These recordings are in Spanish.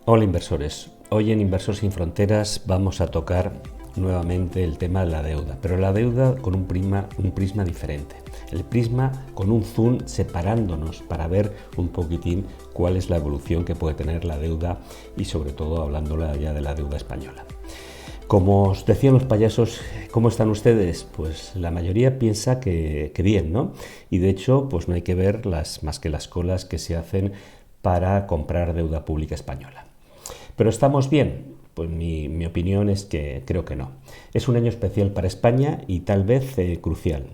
Hola inversores, hoy en Inversor Sin Fronteras vamos a tocar nuevamente el tema de la deuda, pero la deuda con un prisma diferente. El prisma con un zoom separándonos para ver un poquitín cuál es la evolución que puede tener la deuda y sobre todo hablando ya de la deuda española. Como os decían los payasos, ¿cómo están ustedes? Pues la mayoría piensa que bien, ¿no? Y de hecho, pues no hay que ver más que las colas que se hacen para comprar deuda pública española. ¿Pero estamos bien? Pues mi opinión es que creo que no. Es un año especial para España y tal vez crucial.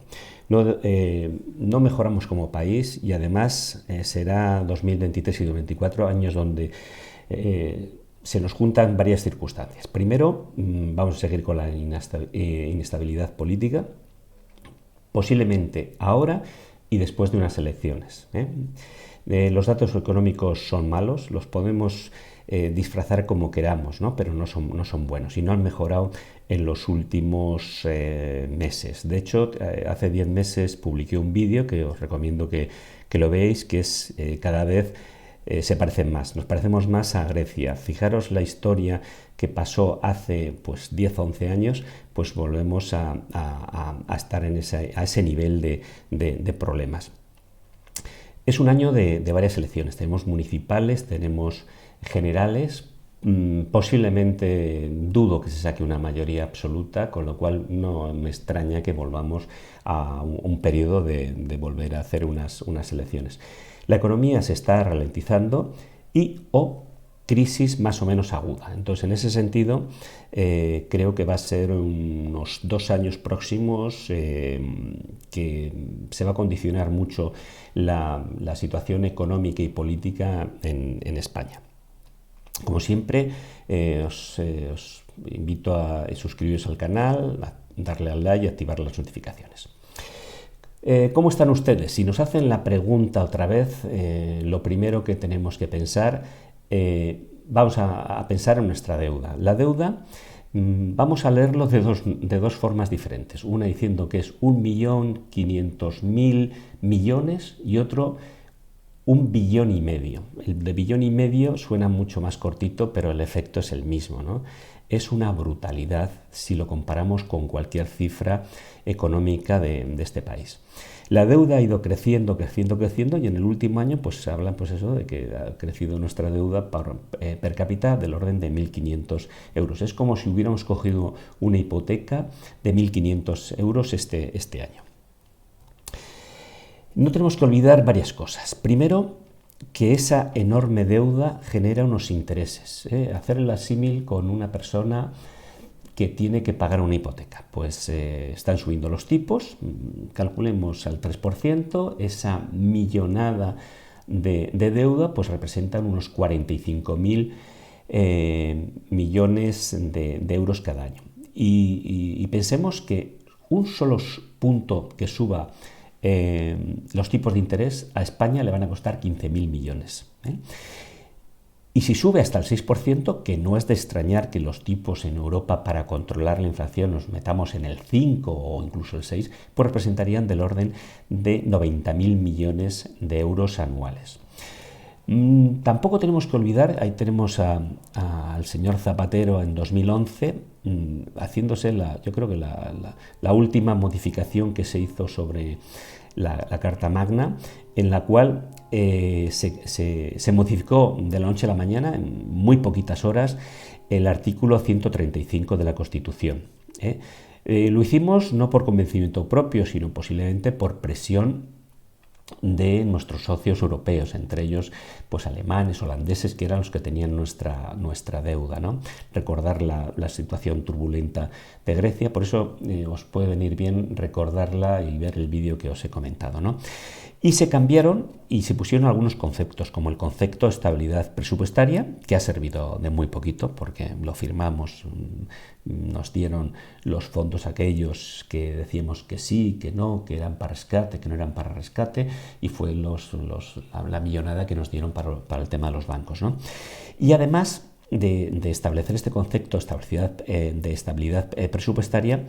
No mejoramos como país y además será 2023 y 2024 años donde se nos juntan varias circunstancias. Primero, vamos a seguir con la inestabilidad política, posiblemente ahora y después de unas elecciones. Los datos económicos son malos, los podemos disfrazar como queramos, ¿no? Pero no son buenos y no han mejorado en los últimos meses. De hecho, hace 10 meses publiqué un vídeo que os recomiendo que lo veáis, que es cada vez se parecen más, nos parecemos más a Grecia. Fijaros la historia que pasó hace pues 10 o 11 años, pues volvemos a estar a ese nivel de problemas. Es un año de varias elecciones, tenemos municipales, tenemos generales, posiblemente dudo que se saque una mayoría absoluta, con lo cual no me extraña que volvamos a un periodo de volver a hacer unas elecciones. La economía se está ralentizando o crisis más o menos aguda. Entonces, en ese sentido, creo que va a ser unos 2 años próximos que se va a condicionar mucho la situación económica y política en España. Como siempre, os invito a suscribiros al canal, a darle al like y activar las notificaciones. ¿Cómo están ustedes? Si nos hacen la pregunta otra vez, lo primero que tenemos que pensar, vamos a pensar en nuestra deuda. La deuda, vamos a leerlo de dos formas diferentes. Una diciendo que es 1.500.000 millones y otro 1,5 billones. El de 1,5 billones suena mucho más cortito, pero el efecto es el mismo, ¿no? Es una brutalidad si lo comparamos con cualquier cifra económica de este país. La deuda ha ido creciendo y en el último año pues se habla pues eso de que ha crecido nuestra deuda per cápita del orden de 1.500 euros. Es como si hubiéramos cogido una hipoteca de 1.500 euros este año. No tenemos que olvidar varias cosas. Primero, que esa enorme deuda genera unos intereses. Hacer el símil con una persona que tiene que pagar una hipoteca. Pues están subiendo los tipos, calculemos al 3%, esa millonada de deuda pues representan unos 45.000 millones de euros cada año. Y pensemos que un solo punto que suba los tipos de interés a España le van a costar 15.000 millones. Y si sube hasta el 6%, que no es de extrañar que los tipos en Europa para controlar la inflación nos metamos en el 5 o incluso el 6, pues representarían del orden de 90.000 millones de euros anuales. Tampoco tenemos que olvidar, ahí tenemos al señor Zapatero en 2011 haciéndose yo creo que la última modificación que se hizo sobre la Carta Magna, en la cual se modificó de la noche a la mañana, en muy poquitas horas, el artículo 135 de la Constitución. Lo hicimos no por convencimiento propio, sino posiblemente por presión de nuestros socios europeos, entre ellos pues alemanes, holandeses, que eran los que tenían nuestra deuda, ¿no? Recordar la situación turbulenta de Grecia, por eso os puede venir bien recordarla y ver el vídeo que os he comentado, ¿no? Y se cambiaron y se pusieron algunos conceptos, como el concepto de estabilidad presupuestaria, que ha servido de muy poquito, porque lo firmamos, nos dieron los fondos aquellos que decíamos que sí, que no, que eran para rescate, que no eran para rescate, y fue la millonada que nos dieron para el tema de los bancos, ¿no? Y además de establecer este concepto de estabilidad presupuestaria,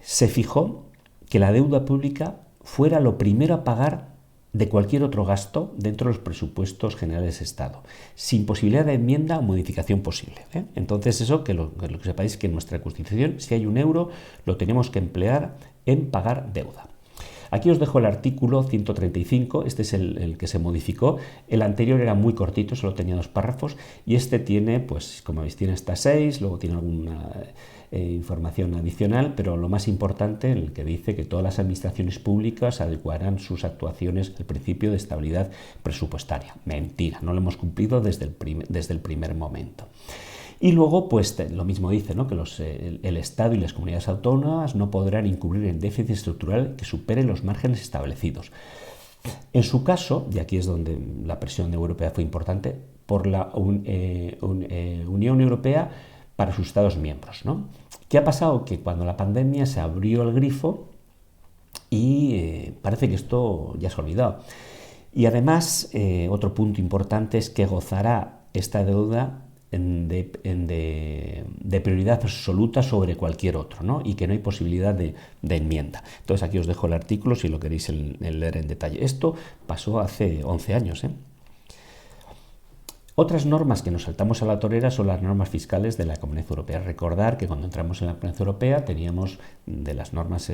se fijó que la deuda pública fuera lo primero a pagar de cualquier otro gasto dentro de los presupuestos generales de Estado, sin posibilidad de enmienda o modificación posible. Entonces eso, que lo que sepáis que en nuestra Constitución, si hay un euro, lo tenemos que emplear en pagar deuda. Aquí os dejo el artículo 135, este es el que se modificó, el anterior era muy cortito, solo tenía 2 párrafos, y este tiene, pues como veis, tiene hasta 6, luego tiene alguna información adicional, pero lo más importante, en el que dice que todas las administraciones públicas adecuarán sus actuaciones al principio de estabilidad presupuestaria. Mentira, no lo hemos cumplido desde el primer momento. Y luego, pues lo mismo dice, ¿no? Que el Estado y las comunidades autónomas no podrán incurrir en déficit estructural que supere los márgenes establecidos. En su caso, y aquí es donde la presión europea fue importante, por la Unión Europea para sus Estados miembros, ¿no? ¿Qué ha pasado? Que cuando la pandemia se abrió el grifo y parece que esto ya se ha olvidado. Y además, otro punto importante es que gozará esta deuda de prioridad absoluta sobre cualquier otro, ¿no? Y que no hay posibilidad de enmienda. Entonces aquí os dejo el artículo si lo queréis leer en detalle. Esto pasó hace 11 años. Otras normas que nos saltamos a la torera son las normas fiscales de la Comunidad Europea. Recordar que cuando entramos en la Comunidad Europea teníamos de las normas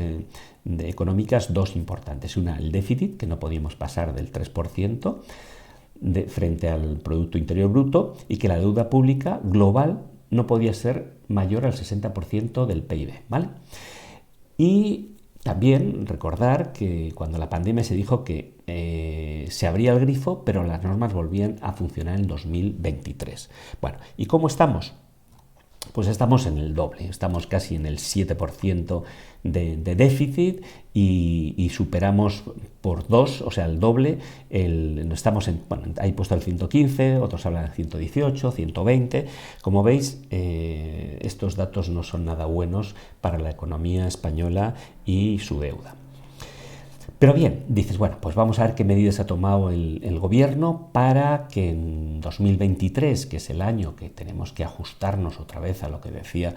económicas 2 importantes. Una, el déficit, que no podíamos pasar del 3%, frente al Producto Interior Bruto, y que la deuda pública global no podía ser mayor al 60% del PIB, ¿vale? Y también recordar que cuando la pandemia se dijo que se abría el grifo, pero las normas volvían a funcionar en 2023. Bueno, ¿y cómo estamos? Pues estamos en el doble, estamos casi en el 7% de déficit y superamos por 2, o sea, el doble, estamos en, bueno, ahí puesto el 115, otros hablan de 118, 120, como veis, estos datos no son nada buenos para la economía española y su deuda. Pero bien, dices, bueno, pues vamos a ver qué medidas ha tomado el gobierno para que en 2023, que es el año que tenemos que ajustarnos otra vez a lo que decía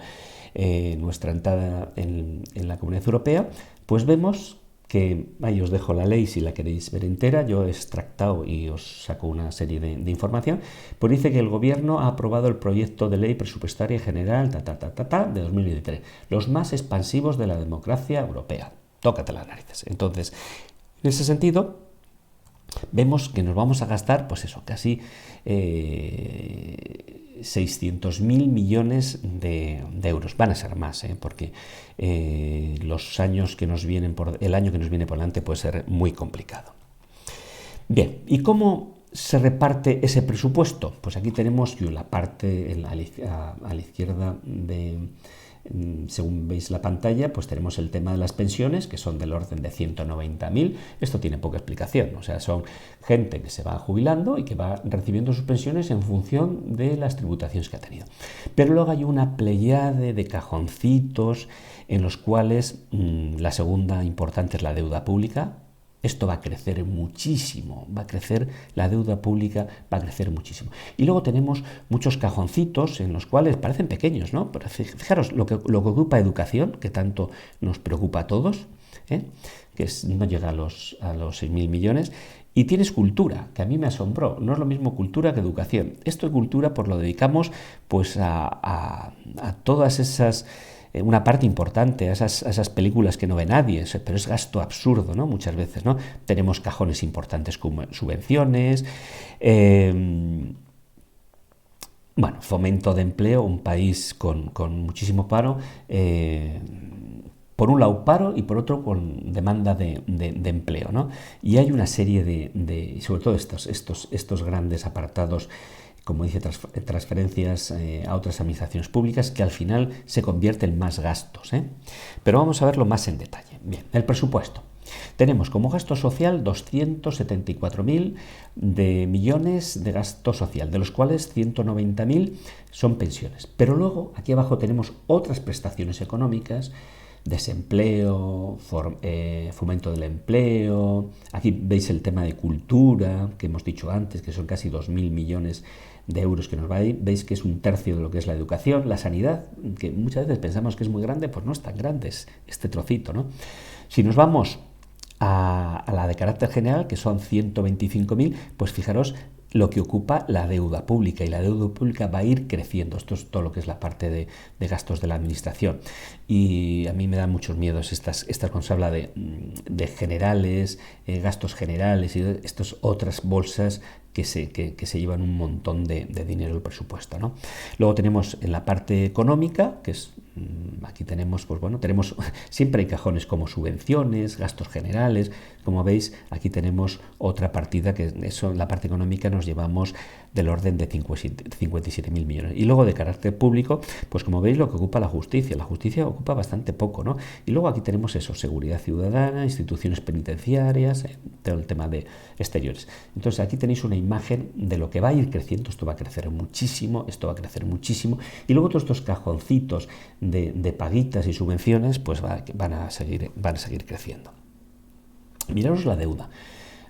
nuestra entrada en la Comunidad Europea, pues vemos que, ahí os dejo la ley si la queréis ver entera, yo he extractado y os saco una serie de información, pues dice que el gobierno ha aprobado el proyecto de ley presupuestaria general de 2023, los más expansivos de la democracia europea. Tócate las narices. Entonces, en ese sentido, vemos que nos vamos a gastar, pues eso, casi 600.000 millones de euros. Van a ser más, porque los años que nos vienen el año que nos viene por delante puede ser muy complicado. Bien, ¿y cómo se reparte ese presupuesto? Pues aquí tenemos la parte a la izquierda según veis la pantalla, pues tenemos el tema de las pensiones, que son del orden de 190.000. Esto tiene poca explicación, o sea, son gente que se va jubilando y que va recibiendo sus pensiones en función de las tributaciones que ha tenido. Pero luego hay una pleyade de cajoncitos en los cuales la segunda importante es la deuda pública. Esto va a crecer muchísimo, la deuda pública va a crecer muchísimo. Y luego tenemos muchos cajoncitos en los cuales parecen pequeños, ¿no? Pero fijaros lo que ocupa educación, que tanto nos preocupa a todos, que no llega a los 6.000 millones, y tienes cultura, que a mí me asombró, no es lo mismo cultura que educación. Esto de cultura pues lo dedicamos pues a todas esas... una parte importante a esas películas que no ve nadie, pero es gasto absurdo, ¿no? Muchas veces, ¿no? Tenemos cajones importantes como subvenciones, bueno, fomento de empleo, un país con muchísimo paro, por un lado paro y por otro con demanda de empleo, ¿no? Y hay una serie sobre todo estos grandes apartados, como dice, transferencias a otras administraciones públicas, que al final se convierten en más gastos, Pero vamos a verlo más en detalle. Bien, el presupuesto. Tenemos como gasto social 274.000 millones de gasto social, de los cuales 190.000 son pensiones. Pero luego, aquí abajo tenemos otras prestaciones económicas, desempleo, fomento del empleo. Aquí veis el tema de cultura, que hemos dicho antes, que son casi 2.000 millones de euros que nos va a ir. Veis que es un tercio de lo que es la educación, la sanidad, que muchas veces pensamos que es muy grande, pues no es tan grande, es este trocito, ¿no? Si nos vamos a la de carácter general, que son 125.000, pues fijaros lo que ocupa la deuda pública, y la deuda pública va a ir creciendo. Esto es todo lo que es la parte de gastos de la administración, y a mí me dan muchos miedos estas cuando se habla de generales, gastos generales y estas otras bolsas que se llevan un montón de dinero del presupuesto, ¿no? Luego tenemos en la parte económica, que es aquí tenemos, pues bueno, tenemos siempre hay cajones como subvenciones, gastos generales. Como veis, aquí tenemos otra partida que eso en la parte económica nos llevamos del orden de 57.000 millones. Y luego de carácter público, pues como veis, lo que ocupa la justicia ocupa bastante poco, ¿no? Y luego aquí tenemos eso, seguridad ciudadana, instituciones penitenciarias, todo el tema de exteriores. Entonces aquí tenéis una imagen de lo que va a ir creciendo. Esto va a crecer muchísimo, y luego todos estos cajoncitos de paguitas y subvenciones pues van a seguir creciendo. Miraros la deuda.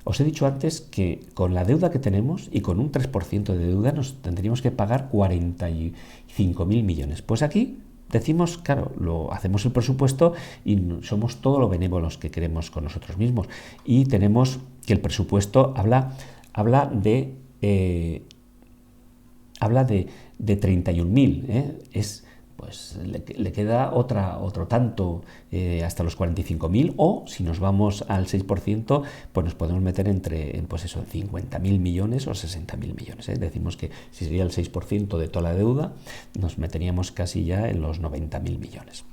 Os he dicho antes que con la deuda que tenemos y con un 3% de deuda nos tendríamos que pagar 45.000 millones. Pues aquí decimos, claro, hacemos el presupuesto y somos todo lo benévolos que queremos con nosotros mismos. Y tenemos que el presupuesto habla de 31.000, pues le queda otro tanto hasta los 45.000, o si nos vamos al 6%, pues nos podemos meter entre pues eso, 50.000 millones o 60.000 millones. Decimos que si sería el 6% de toda la deuda, nos meteríamos casi ya en los 90.000 millones.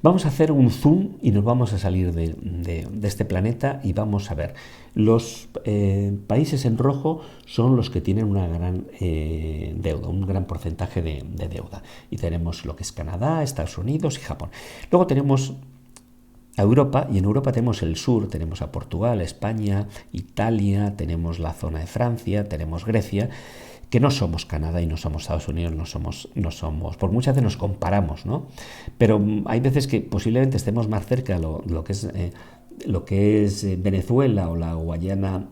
Vamos a hacer un zoom y nos vamos a salir de este planeta y vamos a ver. Los países en rojo son los que tienen una gran deuda, un gran porcentaje de deuda. Y tenemos lo que es Canadá, Estados Unidos y Japón. Luego tenemos a Europa, y en Europa tenemos el sur, tenemos a Portugal, España, Italia, tenemos la zona de Francia, tenemos Grecia, que no somos Canadá y no somos Estados Unidos, no somos, por muchas veces nos comparamos, ¿no? Pero hay veces que posiblemente estemos más cerca de lo que es Venezuela o la Guayana,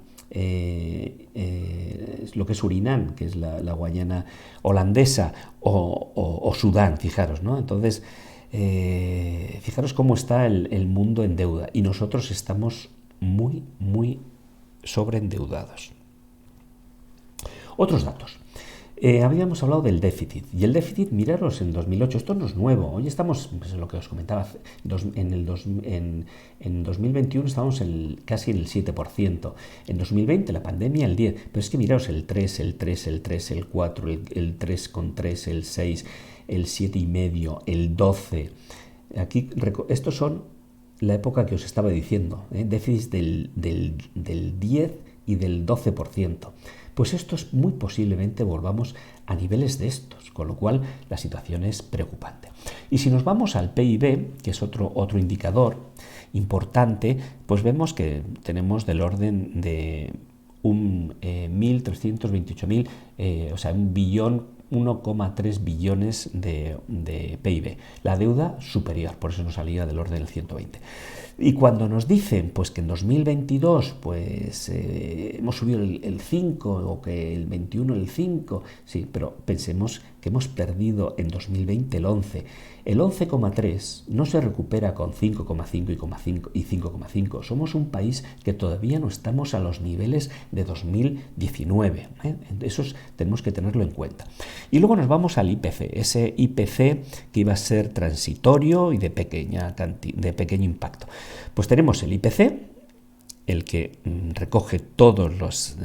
lo que es Surinam, que es la Guayana holandesa, o Sudán, fijaros, ¿no? Entonces, fijaros cómo está el mundo en deuda, y nosotros estamos muy, muy sobreendeudados. Otros datos. Habíamos hablado del déficit, y el déficit, miraros, en 2008, esto no es nuevo, hoy estamos, pues, en lo que os comentaba, en 2021 estábamos casi en el 7%, en 2020 la pandemia el 10%, pero es que miraros el 3, el 4, el 3,3, el 6, el 7,5, el 12, aquí, estos son la época que os estaba diciendo, déficit del 10 y del 12%. Pues estos muy posiblemente volvamos a niveles de estos, con lo cual la situación es preocupante. Y si nos vamos al PIB, que es otro indicador importante, pues vemos que tenemos del orden de 1.328.000, o sea, 1,3 billones de PIB. La deuda superior, por eso nos salía del orden del 120. Y cuando nos dicen pues que en 2022 pues hemos subido el 5 o que el 21 el 5, sí, pero pensemos que hemos perdido en 2020 el 11. El 11,3 no se recupera con 5,5 y 5,5. Somos un país que todavía no estamos a los niveles de 2019. Eso tenemos que tenerlo en cuenta. Y luego nos vamos al IPC, ese IPC que iba a ser transitorio y de pequeño impacto. Pues tenemos el IPC, el que recoge todos los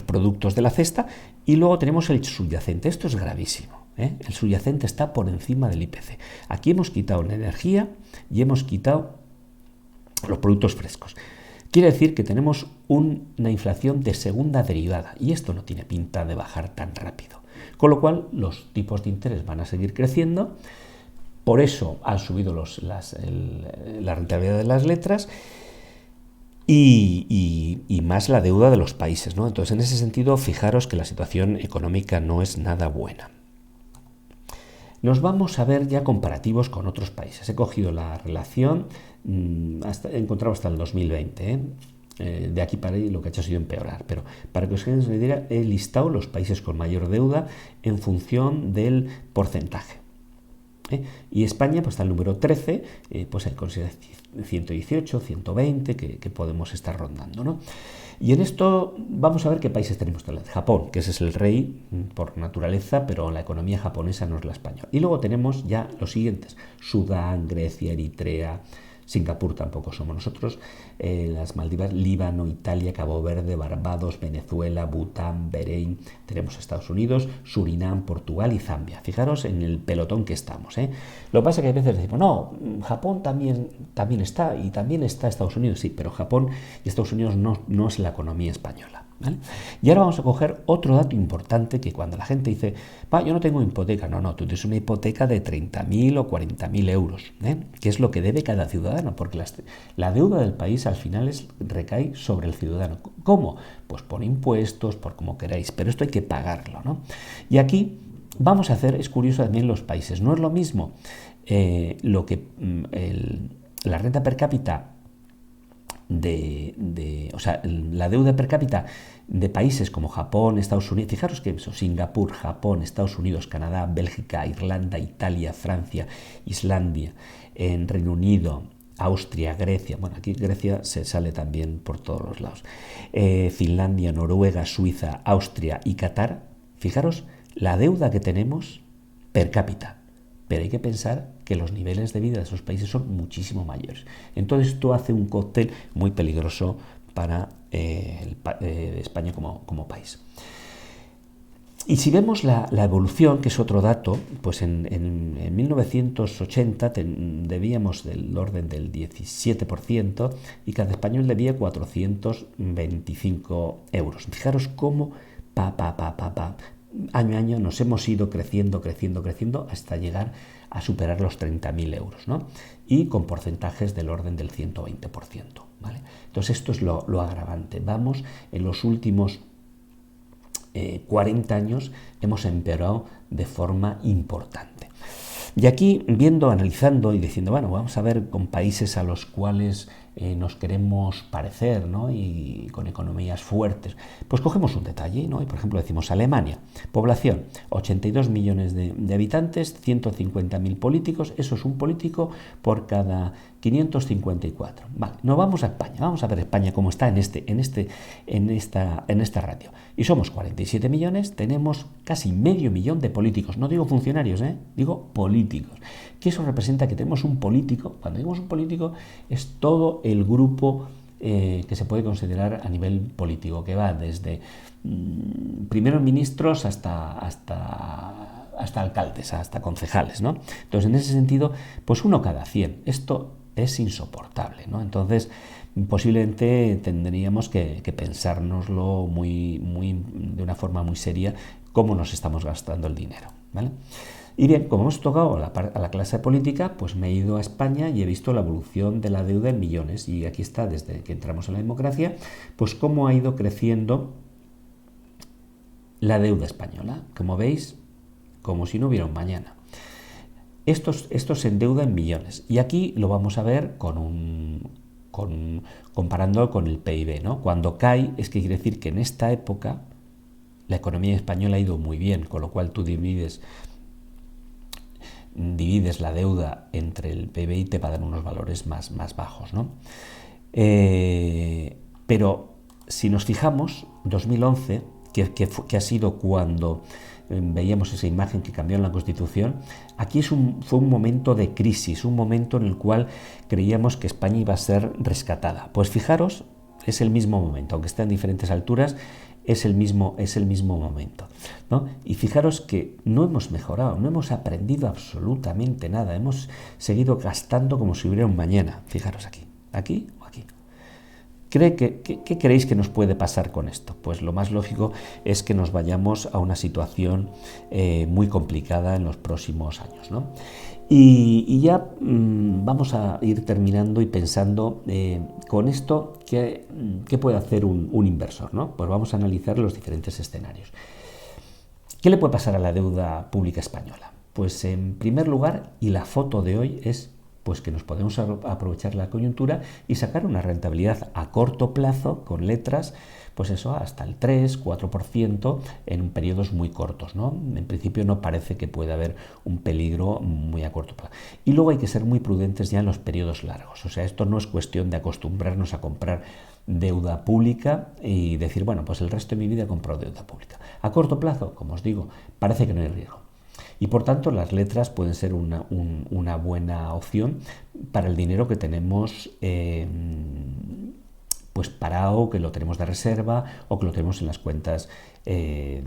productos de la cesta, y luego tenemos el subyacente. Esto es gravísimo. El subyacente está por encima del IPC. Aquí hemos quitado la energía y hemos quitado los productos frescos. Quiere decir que tenemos una inflación de segunda derivada, y esto no tiene pinta de bajar tan rápido. Con lo cual, los tipos de interés van a seguir creciendo. Por eso han subido la rentabilidad de las letras y más la deuda de los países, ¿no? Entonces, en ese sentido, fijaros que la situación económica no es nada buena. Nos vamos a ver ya comparativos con otros países. He cogido la relación, he encontrado hasta el 2020, de aquí para ahí lo que ha hecho ha sido empeorar, pero para que os hagáis una idea, he listado los países con mayor deuda en función del porcentaje. Y España pues está el número 13, pues el considera 118, 120 que podemos estar rondando, ¿no? Y en esto vamos a ver qué países tenemos. Japón, que ese es el rey por naturaleza, pero la economía japonesa no es la española. Y luego tenemos ya los siguientes: Sudán, Grecia, Eritrea, Singapur tampoco somos nosotros, las Maldivas, Líbano, Italia, Cabo Verde, Barbados, Venezuela, Bután, Bahrein, tenemos Estados Unidos, Surinam, Portugal y Zambia. Fijaros en el pelotón que estamos, ¿eh? Lo que pasa es que a veces decimos, no, Japón también está, y también está Estados Unidos, sí, pero Japón y Estados Unidos no es la economía española, ¿vale? Y ahora vamos a coger otro dato importante, que cuando la gente dice, yo no tengo hipoteca, no, tú tienes una hipoteca de 30.000 o 40.000 euros, que es lo que debe cada ciudadano, porque la deuda del país al final recae sobre el ciudadano. ¿Cómo? Pues por impuestos, por como queráis, pero esto hay que pagarlo, ¿no? Y aquí vamos a hacer, es curioso también los países, no es lo mismo la renta per cápita o sea, la deuda per cápita de países como Japón, Estados Unidos, fijaros que eso, Singapur, Japón, Estados Unidos, Canadá, Bélgica, Irlanda, Italia, Francia, Islandia, en Reino Unido, Austria, Grecia, bueno, aquí Grecia se sale también por todos los lados, Finlandia, Noruega, Suiza, Austria y Qatar, fijaros la deuda que tenemos per cápita. Pero hay que pensar que los niveles de vida de esos países son muchísimo mayores. Entonces esto hace un cóctel muy peligroso para España como país. Y si vemos la evolución, que es otro dato, pues en 1980 debíamos del orden del 17% y cada español debía 425 euros. Fijaros cómo año a año nos hemos ido creciendo hasta llegar a superar los 30.000 euros, ¿no? Y con porcentajes del orden del 120%, ¿vale? Entonces esto es lo agravante. Vamos, en los últimos 40 años hemos empeorado de forma importante. Y aquí, analizando y diciendo, bueno, vamos a ver con países a los cuales nos queremos parecer, ¿no? Y con economías fuertes, pues cogemos un detalle, ¿no? Y por ejemplo decimos Alemania, población, 82 millones de habitantes, 150.000 políticos, eso es un político por cada 554. Vale, nos vamos a España, vamos a ver España cómo está en esta ratio. Y somos 47 millones, tenemos casi medio millón de políticos, no digo funcionarios, digo políticos. Que eso representa que tenemos un político, cuando digamos un político es todo el grupo que se puede considerar a nivel político, que va desde primeros ministros hasta alcaldes, hasta concejales, ¿no? Entonces, en ese sentido, pues uno cada 100. Esto es insoportable, ¿no? Entonces, posiblemente tendríamos que pensárnoslo de una forma muy seria cómo nos estamos gastando el dinero, ¿vale? Y bien, como hemos tocado a la clase política, pues me he ido a España y he visto la evolución de la deuda en millones. Y aquí está, desde que entramos en la democracia, pues cómo ha ido creciendo la deuda española. Como veis, como si no hubiera un mañana. Esto se endeuda en millones. Y aquí lo vamos a ver comparándolo con el PIB, ¿no? Cuando cae, es que quiere decir que en esta época la economía española ha ido muy bien, con lo cual tú divides la deuda entre el PIB y te va a dar unos valores más bajos, ¿no? Pero si nos fijamos, 2011, que ha sido cuando veíamos esa imagen que cambió en la Constitución, aquí fue un momento de crisis, un momento en el cual creíamos que España iba a ser rescatada. Pues fijaros, es el mismo momento, aunque esté en diferentes alturas, es el mismo momento, ¿no? Y fijaros que no hemos mejorado, no hemos aprendido absolutamente nada, hemos seguido gastando como si hubiera un mañana. Fijaros aquí o aquí. ¿Qué creéis que nos puede pasar con esto? Pues lo más lógico es que nos vayamos a una situación muy complicada en los próximos años, ¿no? Y ya vamos a ir terminando y pensando con esto qué puede hacer un inversor, ¿no? Pues vamos a analizar los diferentes escenarios. ¿Qué le puede pasar a la deuda pública española? Pues en primer lugar, y la foto de hoy es pues que nos podemos aprovechar la coyuntura y sacar una rentabilidad a corto plazo con letras, pues eso, hasta el 3-4% en periodos muy cortos, ¿no? En principio no parece que pueda haber un peligro muy a corto plazo. Y luego hay que ser muy prudentes ya en los periodos largos. O sea, esto no es cuestión de acostumbrarnos a comprar deuda pública y decir, bueno, pues el resto de mi vida compro deuda pública. A corto plazo, como os digo, parece que no hay riesgo. Y por tanto las letras pueden ser una buena opción para el dinero que tenemos pues parado, que lo tenemos de reserva o que lo tenemos en las cuentas, en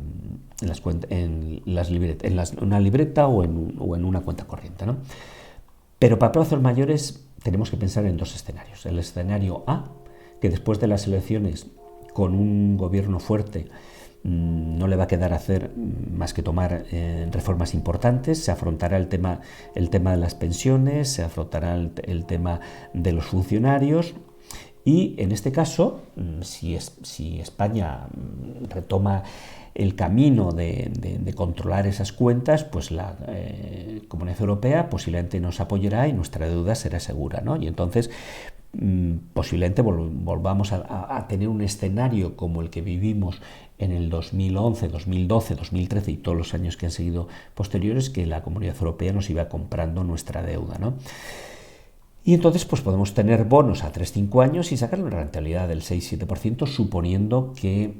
una libreta o en una cuenta corriente, ¿no? Pero para plazos mayores tenemos que pensar en dos escenarios. El escenario A, que después de las elecciones, con un gobierno fuerte, no le va a quedar hacer más que tomar reformas importantes. Se afrontará el tema de las pensiones, se afrontará el tema de los funcionarios. Y en este caso, si España retoma el camino de controlar esas cuentas, pues la Comunidad Europea posiblemente nos apoyará y nuestra deuda será segura, ¿no? Y entonces posiblemente volvamos a tener un escenario como el que vivimos en el 2011, 2012, 2013 y todos los años que han seguido posteriores, que la Comunidad Europea nos iba comprando nuestra deuda, ¿no? Y entonces pues podemos tener bonos a 3-5 años y sacar una rentabilidad del 6-7%, suponiendo que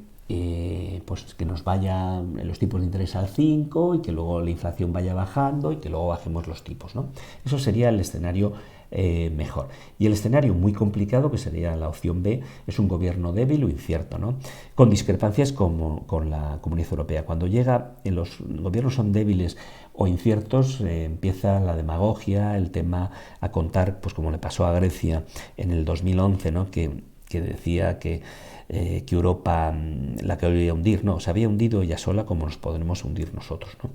nos vayan los tipos de interés al 5 y que luego la inflación vaya bajando y que luego bajemos los tipos, ¿no? Eso sería el escenario mejor. Y el escenario muy complicado, que sería la opción B, es un gobierno débil o incierto, ¿no? Con discrepancias como con la Comunidad Europea. Cuando los gobiernos son débiles o inciertos, empieza la demagogia, el tema a contar, pues como le pasó a Grecia en el 2011, ¿no? que decía que Europa la quería hundir, no, se había hundido ella sola como nos podremos hundir nosotros, ¿no?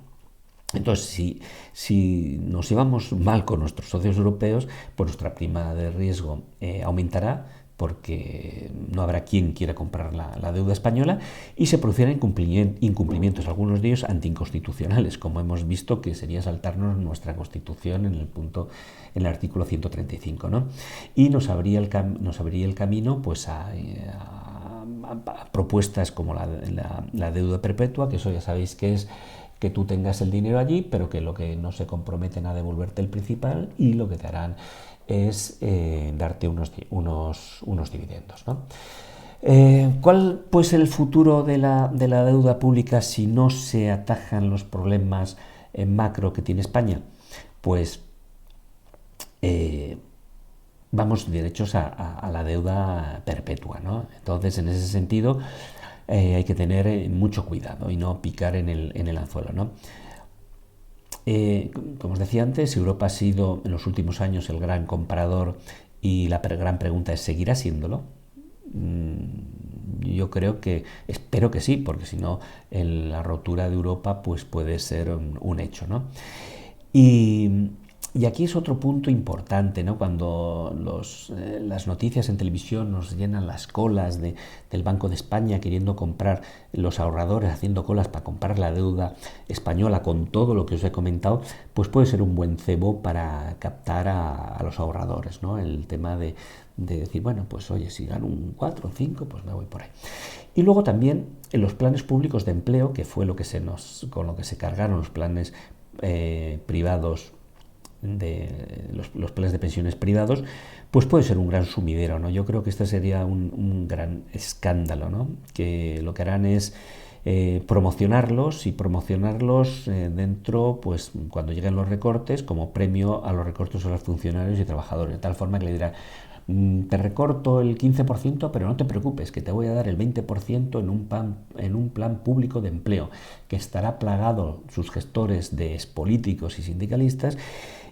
Entonces, si nos llevamos mal con nuestros socios europeos, pues nuestra prima de riesgo aumentará, porque no habrá quien quiera comprar la deuda española y se producirán incumplimientos, algunos de ellos anticonstitucionales, como hemos visto, que sería saltarnos nuestra Constitución en el artículo 135, ¿no? Y nos abriría el camino pues a propuestas como la deuda perpetua, que eso ya sabéis que es que tú tengas el dinero allí, pero que lo que no se comprometen a devolverte el principal, y lo que te harán es darte unos dividendos, ¿no? ¿Cuál puede ser el futuro de la deuda pública si no se atajan los problemas macro que tiene España? Pues vamos derechos a la deuda perpetua, ¿no? Entonces, en ese sentido, hay que tener mucho cuidado y no picar en el anzuelo, ¿no? Como os decía antes, Europa ha sido en los últimos años el gran comprador y la gran pregunta es, ¿seguirá siéndolo? Yo espero que sí, porque si no, la rotura de Europa pues puede ser un hecho, ¿no? Y aquí es otro punto importante, ¿no? Cuando las noticias en televisión nos llenan las colas del Banco de España queriendo comprar, los ahorradores haciendo colas para comprar la deuda española con todo lo que os he comentado, pues puede ser un buen cebo para captar a los ahorradores, ¿no? El tema de decir, bueno, pues oye, si gano un 4 o 5, pues me voy por ahí. Y luego también en los planes públicos de empleo, que fue con lo que se cargaron los planes privados, los planes de pensiones privados, pues puede ser un gran sumidero, ¿no? Yo creo que este sería un gran escándalo, ¿no? Que lo que harán es promocionarlos dentro, pues cuando lleguen los recortes, como premio a los recortes a los funcionarios y trabajadores, de tal forma que le dirán, te recorto el 15%, pero no te preocupes, que te voy a dar el 20% en un plan público de empleo, que estará plagado sus gestores de políticos y sindicalistas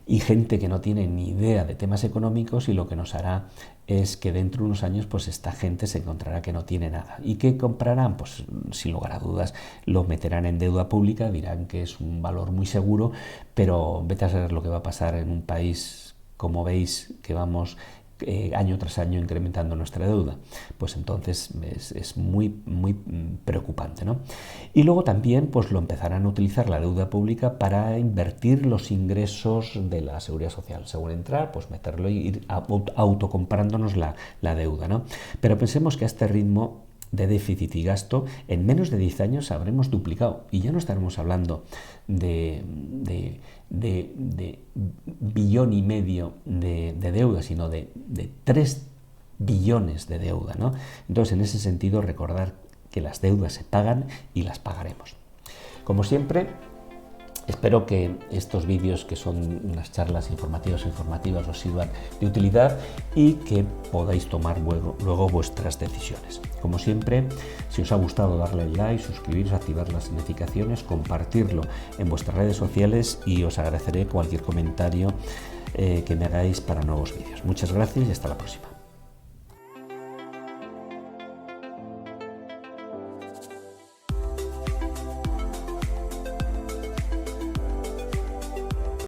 y gente que no tiene ni idea de temas económicos, y lo que nos hará es que dentro de unos años pues esta gente se encontrará que no tiene nada. ¿Y qué comprarán? Pues sin lugar a dudas lo meterán en deuda pública, dirán que es un valor muy seguro, pero vete a saber lo que va a pasar en un país, como veis, que vamos año tras año incrementando nuestra deuda. Pues entonces es muy preocupante, ¿no? Y luego también pues lo empezarán a utilizar la deuda pública para invertir los ingresos de la seguridad social. Según entrar, pues meterlo y ir autocomprándonos la deuda, ¿no? Pero pensemos que a este ritmo de déficit y gasto, en menos de 10 años habremos duplicado y ya no estaremos hablando de billón y medio de deuda, sino de 3 billones de deuda, ¿no? Entonces, en ese sentido, recordar que las deudas se pagan y las pagaremos. Como siempre, espero que estos vídeos, que son unas charlas informativas os sirvan de utilidad y que podáis tomar luego vuestras decisiones. Como siempre, si os ha gustado, darle al like, suscribiros, activar las notificaciones, compartirlo en vuestras redes sociales y os agradeceré cualquier comentario que me hagáis para nuevos vídeos. Muchas gracias y hasta la próxima.